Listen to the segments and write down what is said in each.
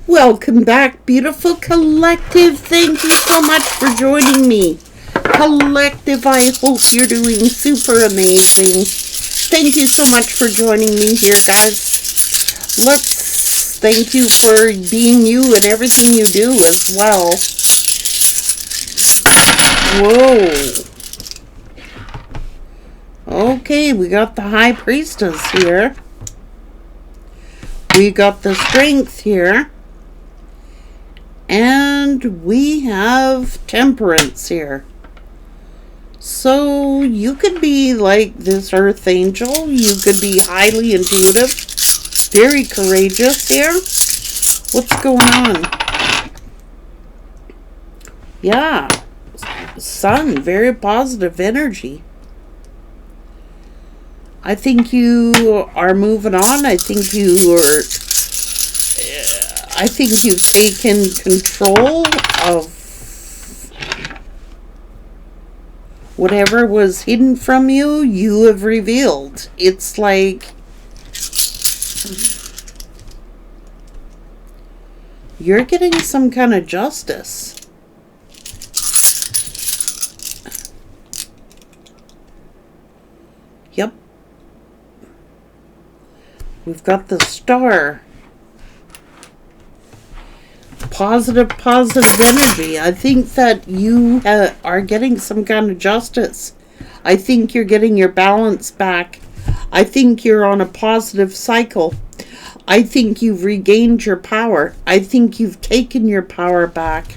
Welcome back, beautiful collective. Thank you so much for joining me. Collective, I hope you're doing super amazing. Thank you so much for joining me here, guys. Let's thank you for being you and everything you do as well. Whoa. Okay, we got the High Priestess here. We got the Strength here. And we have Temperance here. So you could be like this Earth Angel. You could be highly intuitive, very courageous here. What's going on? Yeah. Sun, very positive energy. I think you are moving on. I think you've taken control of whatever was hidden from you, you have revealed. It's like you're getting some kind of justice. Yep. We've got the Star. Positive energy. I think that you are getting some kind of justice. I think you're getting your balance back. I think you're on a positive cycle. I think you've regained your power. I think you've taken your power back.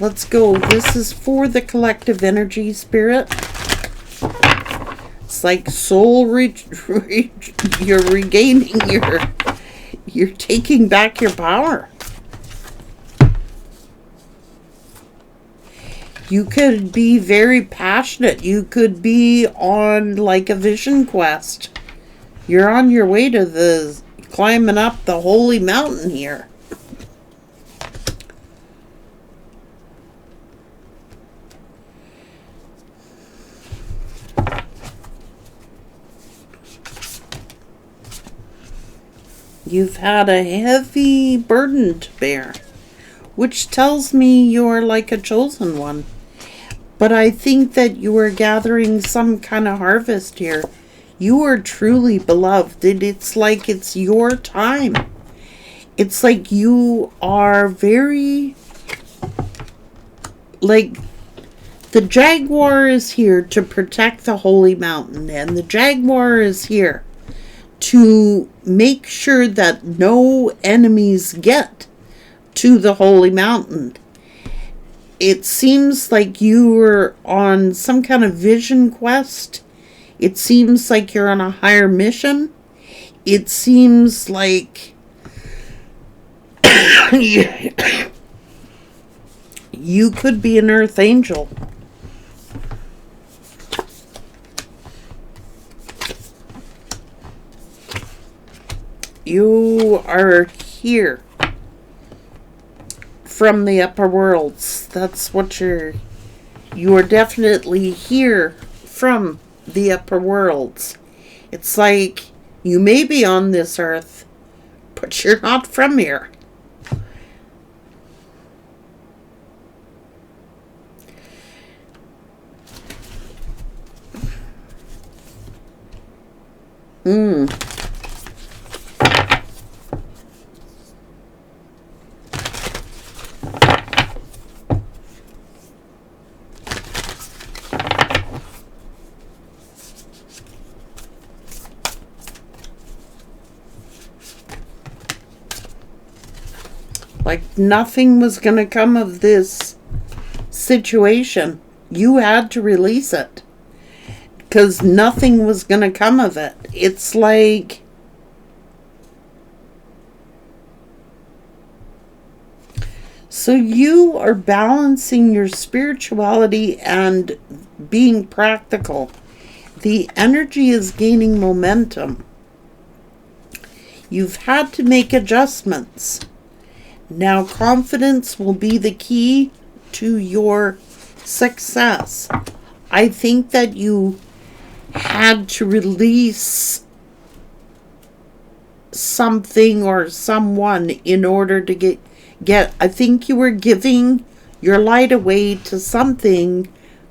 Let's go. This is for the collective energy, Spirit. It's like soul you're regaining you're taking back your power. You could be very passionate. You could be on like a vision quest. You're on your way to climbing up the holy mountain here. You've had a heavy burden to bear, which tells me you're like a chosen one. But I think that you are gathering some kind of harvest here. You are truly beloved. It's like it's your time. It's like you are very... Like, the Jaguar is here to protect the holy mountain, and the Jaguar is here to make sure that no enemies get to the holy mountain. It seems like you were on some kind of vision quest. It seems like you're on a higher mission. It seems like you could be an Earth Angel. You are here from the upper worlds. That's what you are definitely here from the upper worlds. It's like you may be on this earth, but you're not from here. Like nothing was going to come of this situation. You had to release it because nothing was going to come of it. It's like so you are balancing your spirituality and being practical. The energy is gaining momentum. You've had to make adjustments. Now, confidence will be the key to your success. I think that you had to release something or someone in order to get I think you were giving your light away to something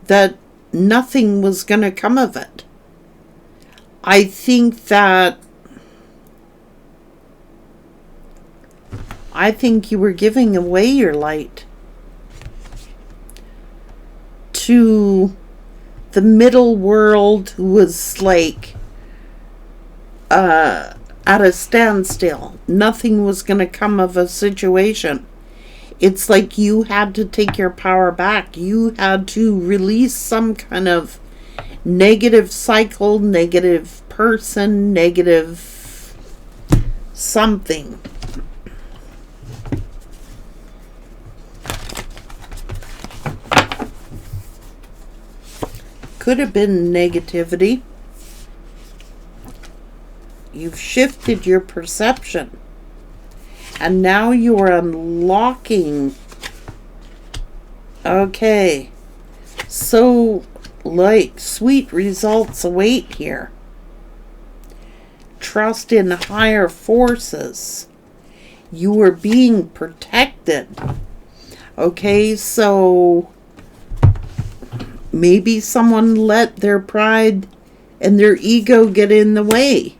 that nothing was going to come of it. I think you were giving away your light to the middle world, who was like at a standstill. Nothing was going to come of a situation. It's like you had to take your power back. You had to release some kind of negative cycle, negative person, negative something. Could have been negativity. You've shifted your perception. And now you are unlocking. Okay. So, like, sweet results await here. Trust in higher forces. You are being protected. Okay, so maybe someone let their pride and their ego get in the way.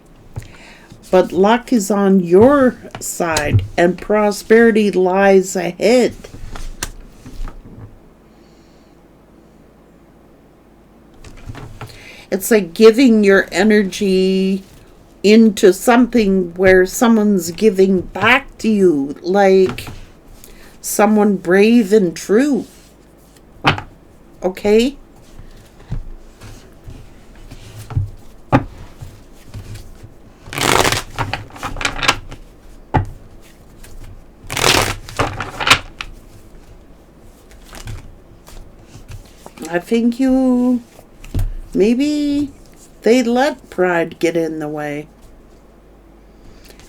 But luck is on your side and prosperity lies ahead. It's like giving your energy into something where someone's giving back to you, like someone brave and true. Okay? I think maybe they let pride get in the way.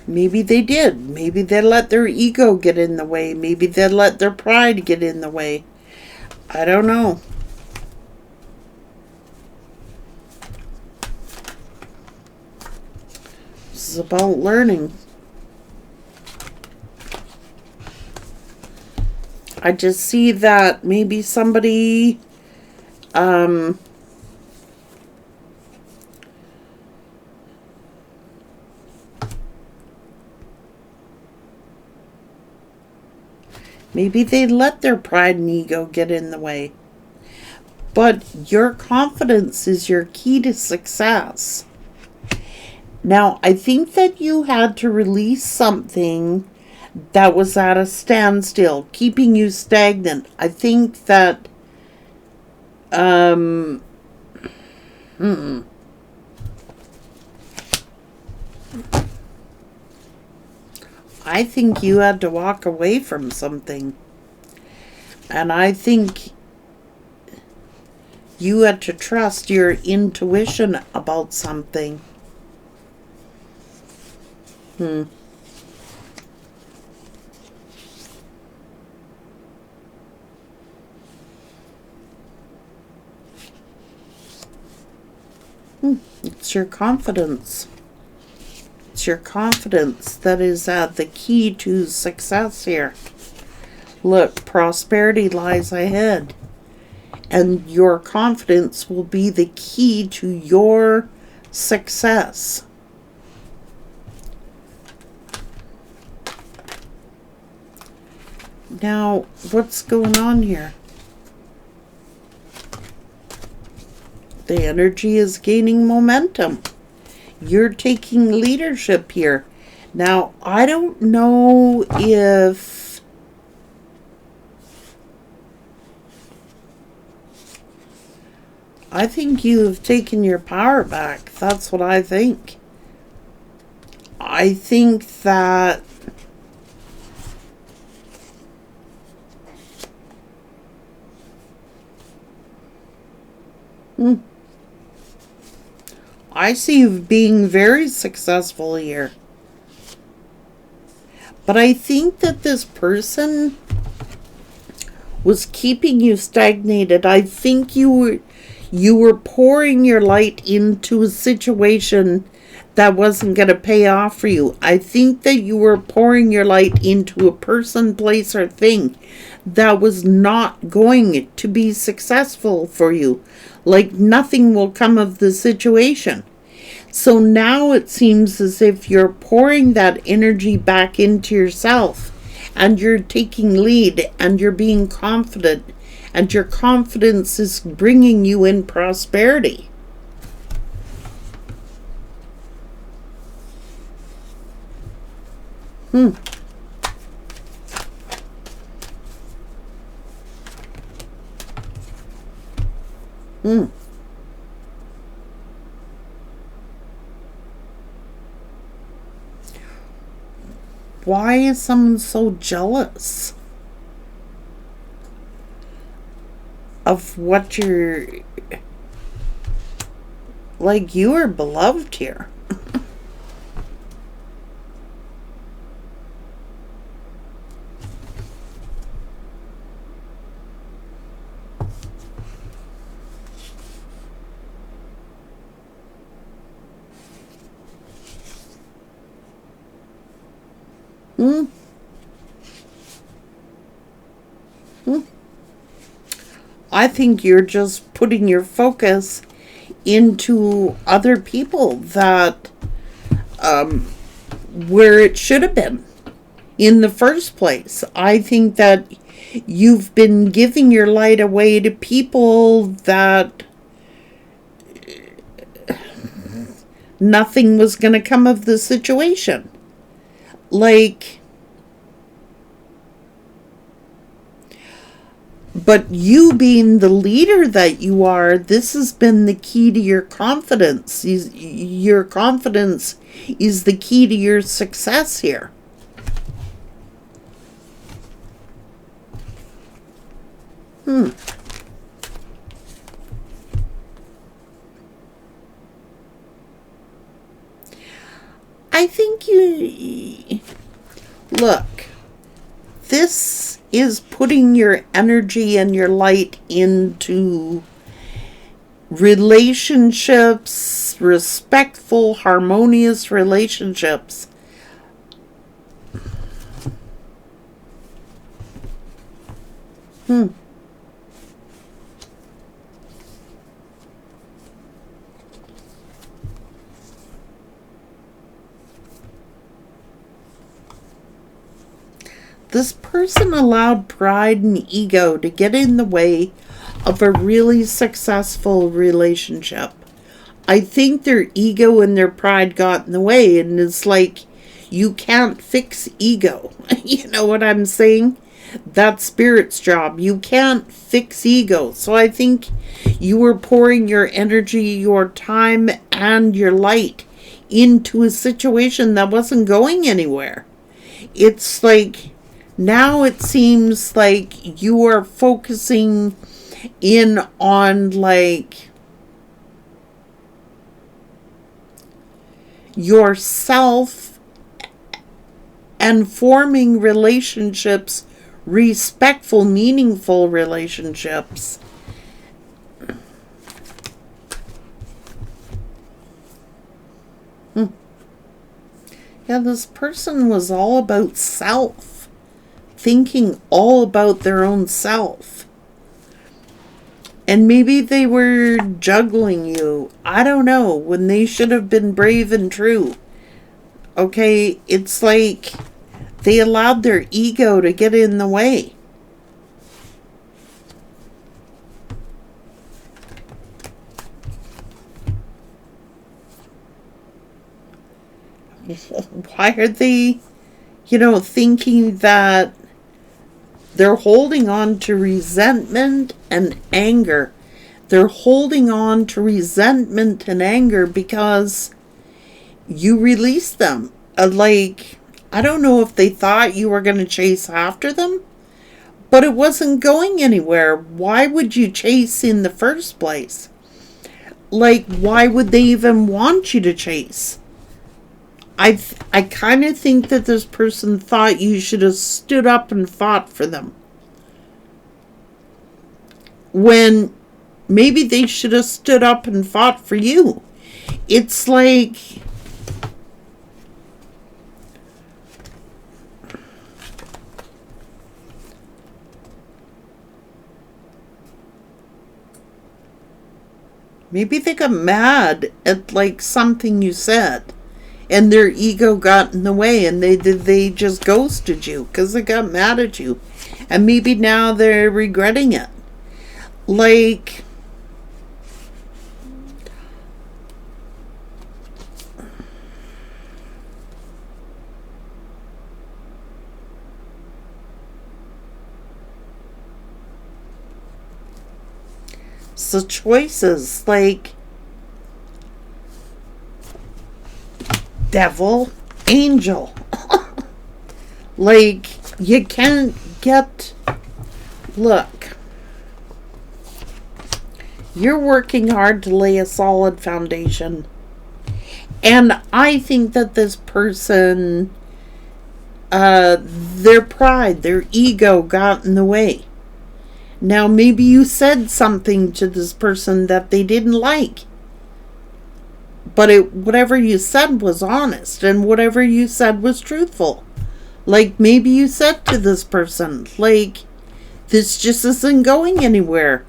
Maybe they did. Maybe they let their ego get in the way. Maybe they let their pride get in the way. I don't know. This is about learning. I just see that maybe somebody maybe they let their pride and ego get in the way. But your confidence is your key to success. Now, I think that you had to release something that was at a standstill, keeping you stagnant. I think that I think you had to walk away from something. And I think you had to trust your intuition about something. It's your confidence. It's your confidence that is the key to success here. Look, prosperity lies ahead. And your confidence will be the key to your success. Now, what's going on here? The energy is gaining momentum. You're taking leadership here. Now, I don't know if I think you have taken your power back. That's what I think. I think that I see you being very successful here. But I think that this person was keeping you stagnated. I think you were pouring your light into a situation that wasn't going to pay off for you. I think that you were pouring your light into a person, place, or thing that was not going to be successful for you. Like nothing will come of the situation. So now it seems as if you're pouring that energy back into yourself, and you're taking lead, and you're being confident, and your confidence is bringing you in prosperity. Why is someone so jealous of what you're... Like, you are beloved here. I think you're just putting your focus into other people that where it should have been in the first place. I think that you've been giving your light away to people that nothing was going to come of the situation. Like, but you being the leader that you are, this has been the key to your confidence. Your confidence is the key to your success here. I think you... Look, this is putting your energy and your light into relationships, respectful, harmonious relationships. This person allowed pride and ego to get in the way of a really successful relationship. I think their ego and their pride got in the way, and it's like, you can't fix ego. You know what I'm saying? That's spirit's job. You can't fix ego. So I think you were pouring your energy, your time, and your light into a situation that wasn't going anywhere. It's like, now it seems like you are focusing in on like yourself and forming relationships, respectful, meaningful relationships. Yeah, this person was all about self, thinking all about their own self. And maybe they were juggling you, I don't know, when they should have been brave and true. Okay, it's like they allowed their ego to get in the way. Why are they, thinking that they're holding on to resentment and anger? They're holding on to resentment and anger because you released them. I don't know if they thought you were going to chase after them, but it wasn't going anywhere. Why would you chase in the first place? Why would they even want you to chase? I kind of think that this person thought you should have stood up and fought for them, when maybe they should have stood up and fought for you. It's like Maybe they got mad at like something you said, and their ego got in the way, and they just ghosted you because they got mad at you, and maybe now they're regretting it. Like, so choices like devil, angel. Like, you can't get. Look, you're working hard to lay a solid foundation. And I think that this person, their pride, their ego got in the way. Now, maybe you said something to this person that they didn't like. But whatever you said was honest, and whatever you said was truthful. Like, maybe you said to this person, like, this just isn't going anywhere.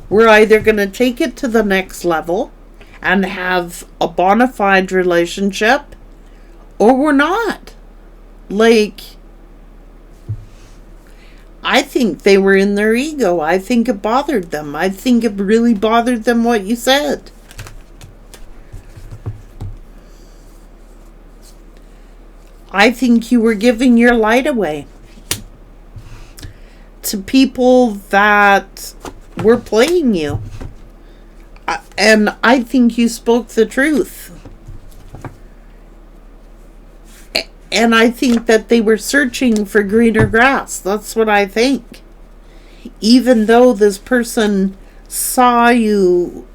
We're either going to take it to the next level and have a bona fide relationship, or we're not. Like, I think they were in their ego. I think it bothered them. I think it really bothered them what you said. I think you were giving your light away to people that were playing you. And I think you spoke the truth. And I think that they were searching for greener grass. That's what I think. Even though this person saw you.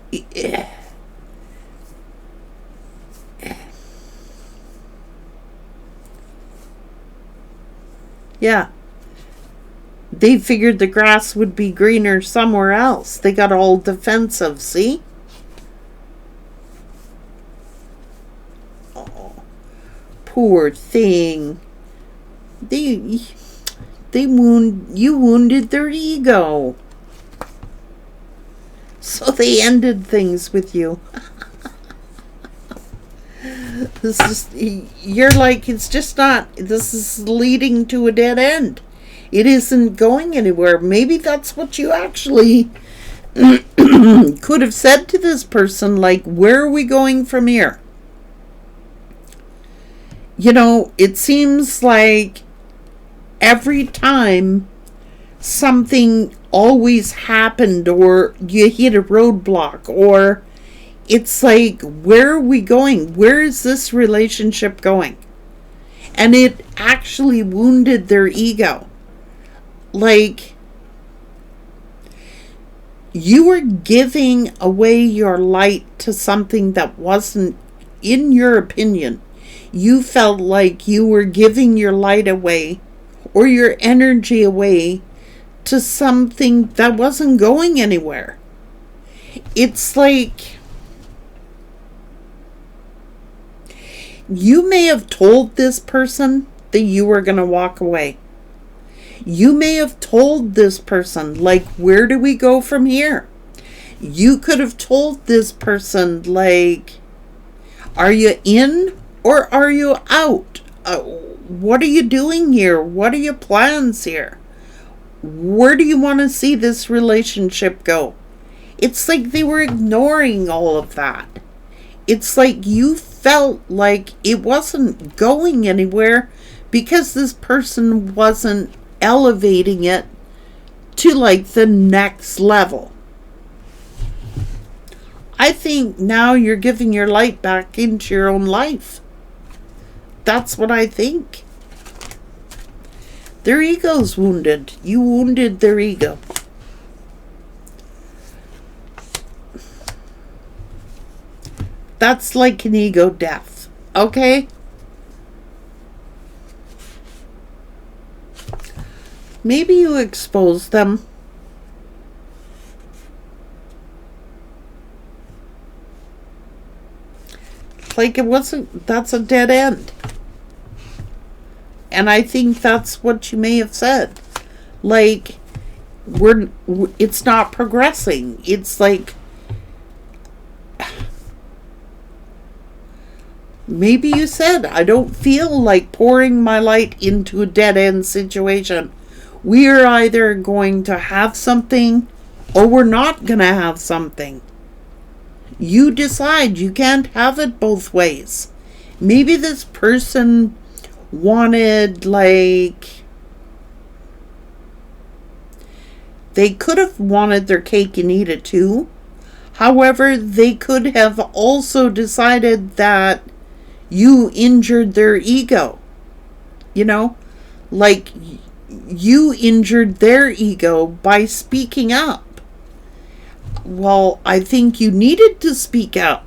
Yeah. They figured the grass would be greener somewhere else. They got all defensive, see? Oh, poor thing. You wounded their ego. So they ended things with you. You're like, it's just not, this is leading to a dead end. It isn't going anywhere. Maybe that's what you actually could have said to this person, like, where are we going from here? You know, it seems like every time something always happened, or you hit a roadblock, or it's like, where are we going? Where is this relationship going? And it actually wounded their ego. Like, you were giving away your light to something that wasn't, in your opinion, you felt like you were giving your light away or your energy away to something that wasn't going anywhere. It's like, you may have told this person that you were going to walk away. You may have told this person, like, where do we go from here? You could have told this person, like, are you in or are you out? What are you doing here? What are your plans here? Where do you want to see this relationship go? It's like they were ignoring all of that. It's like you felt like it wasn't going anywhere because this person wasn't elevating it to like the next level. I think now you're giving your light back into your own life. That's what I think. Their ego's wounded. You wounded their ego. That's like an ego death. Okay? Maybe you exposed them. Like, it wasn't, that's a dead end. And I think that's what you may have said. Like, it's not progressing. It's like, maybe you said, I don't feel like pouring my light into a dead-end situation. We're either going to have something or we're not going to have something. You decide. You can't have it both ways. Maybe this person wanted, like, they could have wanted their cake and eat it too. However, they could have also decided that you injured their ego. You know, like you injured their ego by speaking up. Well, I think you needed to speak up.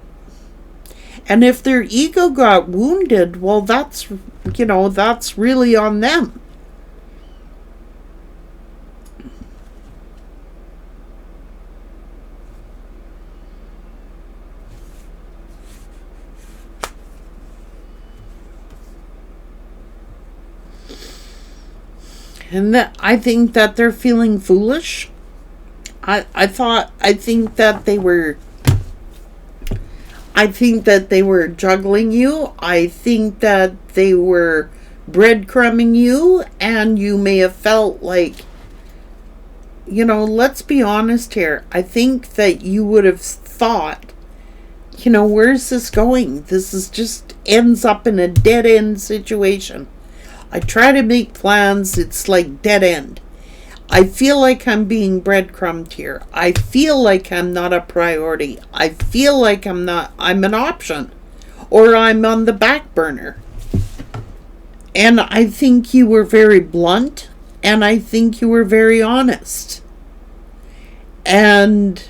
And if their ego got wounded, well, that's really on them. And I think that they're feeling foolish. I think that they were juggling you. I think that they were breadcrumbing you, and you may have felt like, let's be honest here. I think that you would have thought, where's this going? This is just ends up in a dead end situation. I try to make plans, it's like dead end. I feel like I'm being breadcrumbed here. I feel like I'm not a priority. I feel like I'm an option. Or I'm on the back burner. And I think you were very blunt. And I think you were very honest. And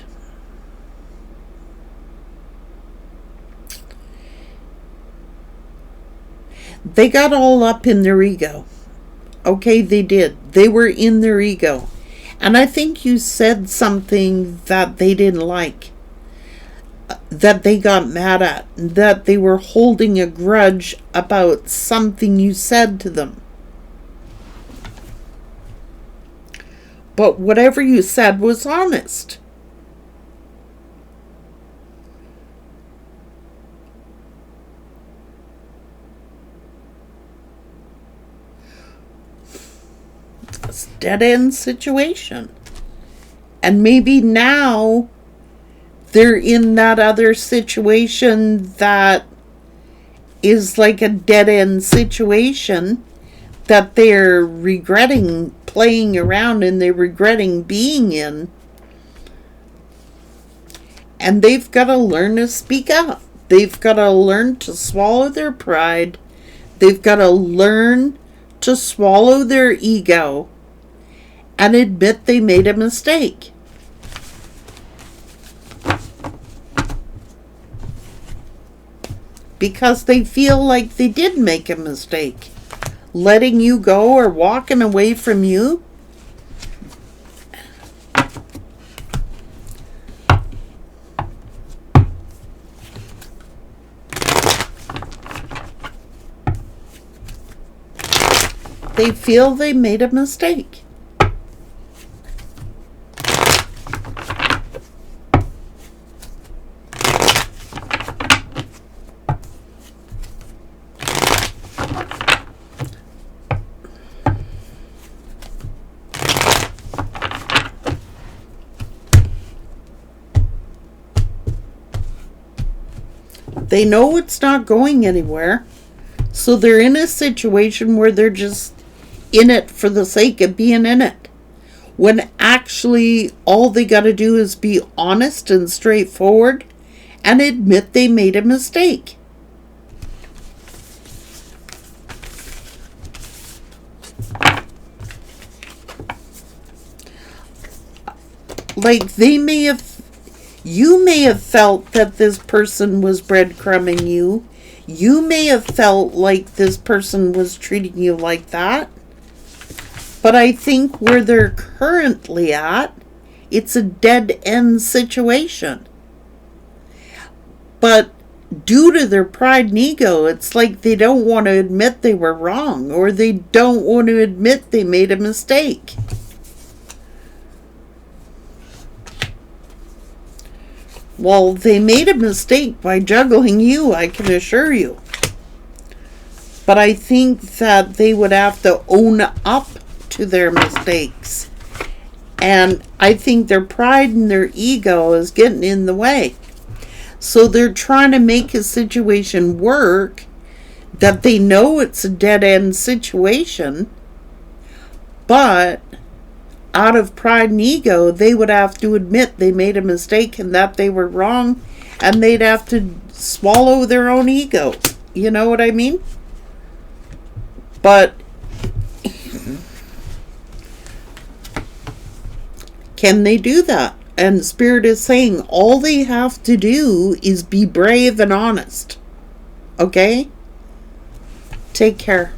they got all up in their ego. Okay, they did. They were in their ego. And I think you said something that they didn't like. That they got mad at. That they were holding a grudge about something you said to them. But whatever you said was honest. Dead-end situation. And maybe now they're in that other situation that is like a dead-end situation that they're regretting playing around and they're regretting being in. And they've got to learn to speak up. They've got to learn to swallow their pride. They've got to learn to swallow their ego and admit they made a mistake. Because they feel like they did make a mistake. Letting you go or walking away from you. They feel they made a mistake. They know it's not going anywhere. So they're in a situation where they're just in it for the sake of being in it. When actually all they got to do is be honest and straightforward and admit they made a mistake. Like you may have felt that this person was breadcrumbing you. You may have felt like this person was treating you like that. But I think where they're currently at, it's a dead-end situation. But due to their pride and ego, it's like they don't want to admit they were wrong, or they don't want to admit they made a mistake. Well, they made a mistake by juggling you, I can assure you. But I think that they would have to own up to their mistakes. And I think their pride and their ego is getting in the way. So they're trying to make a situation work that they know it's a dead-end situation, but out of pride and ego, they would have to admit they made a mistake and that they were wrong, and they'd have to swallow their own ego. You know what I mean? But can they do that? And Spirit is saying all they have to do is be brave and honest. Okay? Take care.